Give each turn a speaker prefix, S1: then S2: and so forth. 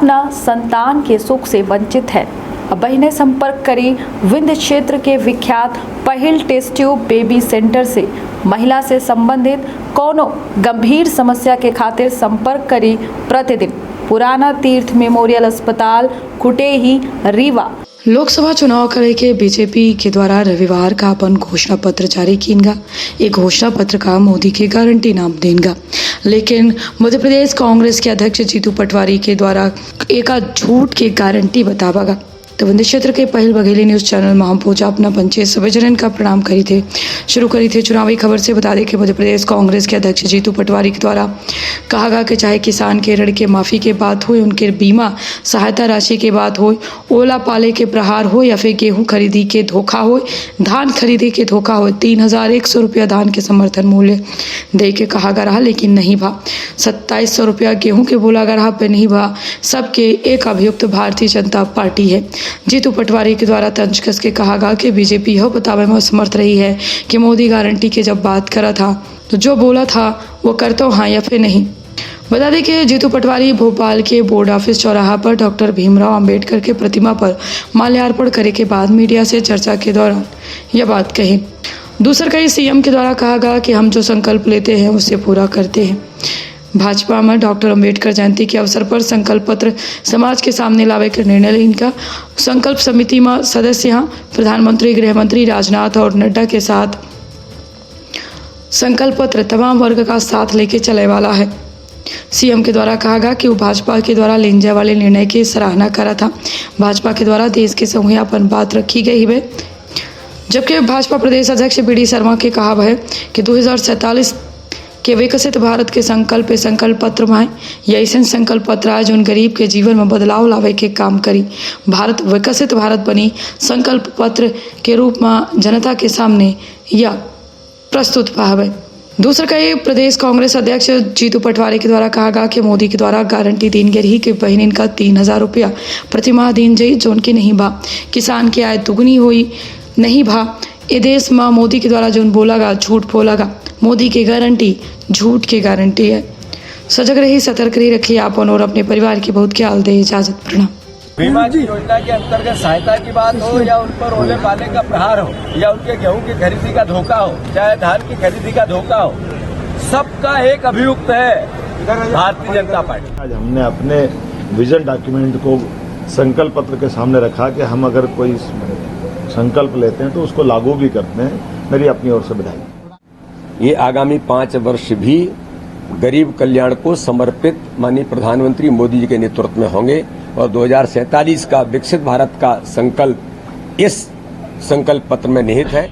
S1: अपना संतान के सुख से वंचित है। अब बहनें संपर्क करी विंध्य क्षेत्र के विख्यात पहिल टेस्ट ट्यूब बेबी सेंटर से। महिला से संबंधित कोनो गंभीर समस्या के खातिर संपर्क करी प्रतिदिन पुराना तीर्थ मेमोरियल अस्पताल कुटेही रीवा।
S2: लोकसभा चुनाव करे के बीजेपी के द्वारा रविवार का अपन घोषणा पत्र जारी किएगा। ये घोषणा पत्र का मोदी के गारंटी नाम देगा, लेकिन मध्य प्रदेश कांग्रेस के अध्यक्ष जीतू पटवारी के द्वारा एक झूठ के गारंटी बतावागा। तो विंध्य क्षेत्र के पहल बघेली न्यूज़ चैनल में हम पूजा अपना पंचे सभी जनन का प्रणाम शुरू करी थे। चुनावी खबर से बता दें कि मध्य प्रदेश कांग्रेस के अध्यक्ष जीतू पटवारी के द्वारा कहा गया कि चाहे किसान के ऋण के माफ़ी की बात हो, उनके बीमा सहायता राशि की बात हो, ओला पाले के प्रहार हो या फिर गेहूं खरीदी के धोखा हो, धान खरीदी के धोखा हो, 3100 रुपया धान के समर्थन मूल्य दे के कहा गया रहा, लेकिन नहीं भा। 2700 रुपया गेहूं के बोला गया रहा पे नहीं भा। सबके एक अभियुक्त भारतीय जनता पार्टी है। जीतू पटवारी के द्वारा तंज कस के कहा गया कि बीजेपी यह बतावे में असमर्थ रही है कि मोदी गारंटी के जब बात करा था तो जो बोला था वो करते हाँ या फिर नहीं। बता दें कि जीतू पटवारी भोपाल के बोर्ड ऑफिस चौराहा पर डॉक्टर भीमराव अंबेडकर के प्रतिमा पर माल्यार्पण करे के बाद मीडिया से चर्चा के दौरान यह बात कही। दूसरा कई सीएम के द्वारा कहा गया कि हम जो संकल्प लेते हैं उसे पूरा करते हैं। भाजपा में डॉक्टर अंबेडकर जयंती के अवसर पर संकल्प पत्र समाज के सामने लावे का निर्णय इनका संकल्प समिति में सदस्य हैं प्रधानमंत्री, गृह मंत्री राजनाथ और नड्डा के साथ संकल्प पत्र तमाम वर्ग का साथ लेके चले वाला है। सीएम के द्वारा कहा गया कि वो भाजपा के द्वारा लेंजे वाले निर्णय की सराहना करा था। भाजपा के द्वारा देश के संहुयापन बात रखी गई है, जबकि भाजपा प्रदेश अध्यक्ष बी.डी. शर्मा के कहा है कि 2047 के विकसित भारत के संकल्प पत्र में यह ऐसा संकल्प पत्र है जो गरीब के जीवन में बदलाव लावे के काम करी। भारत विकसित भारत बनी संकल्प पत्र के रूप में जनता के सामने यह प्रस्तुत पावे। दूसरा कई प्रदेश कांग्रेस अध्यक्ष जीतू पटवारी के द्वारा कहा गया कि मोदी के द्वारा गारंटी दीन गई रही कि बहन का 3000 रुपया प्रतिमाह दीन जाई जोन के नहीं भा। किसान की आय दुगनी हुई नहीं भा। ये देश में मोदी के द्वारा जो बोलागा झूठ बोलागा। मोदी की गारंटी झूठ की गारंटी है। सजग रही, सतर्क रही, रखिए आपन और अपने परिवार की बहुत ख्याल दे। इजाजत, प्रणाम।
S3: बीमा की योजना के अंतर्गत सहायता की बात हो या उन पर ओले पाले का प्रहार हो या उनके गेहूं की खरीदी का धोखा हो, चाहे धान की खरीदी का धोखा हो, सबका एक अभियुक्त है भारतीय जनता पार्टी।
S4: आज हमने अपने विजन डॉक्यूमेंट को संकल्प पत्र के सामने रखा कि हम अगर कोई संकल्प लेते हैं तो उसको लागू भी करते हैं। मेरी अपनी ओर से बधाई।
S5: ये आगामी 5 वर्ष भी गरीब कल्याण को समर्पित माननीय प्रधानमंत्री मोदी जी के नेतृत्व में होंगे और 2047 का विकसित भारत का संकल्प इस संकल्प पत्र में निहित है।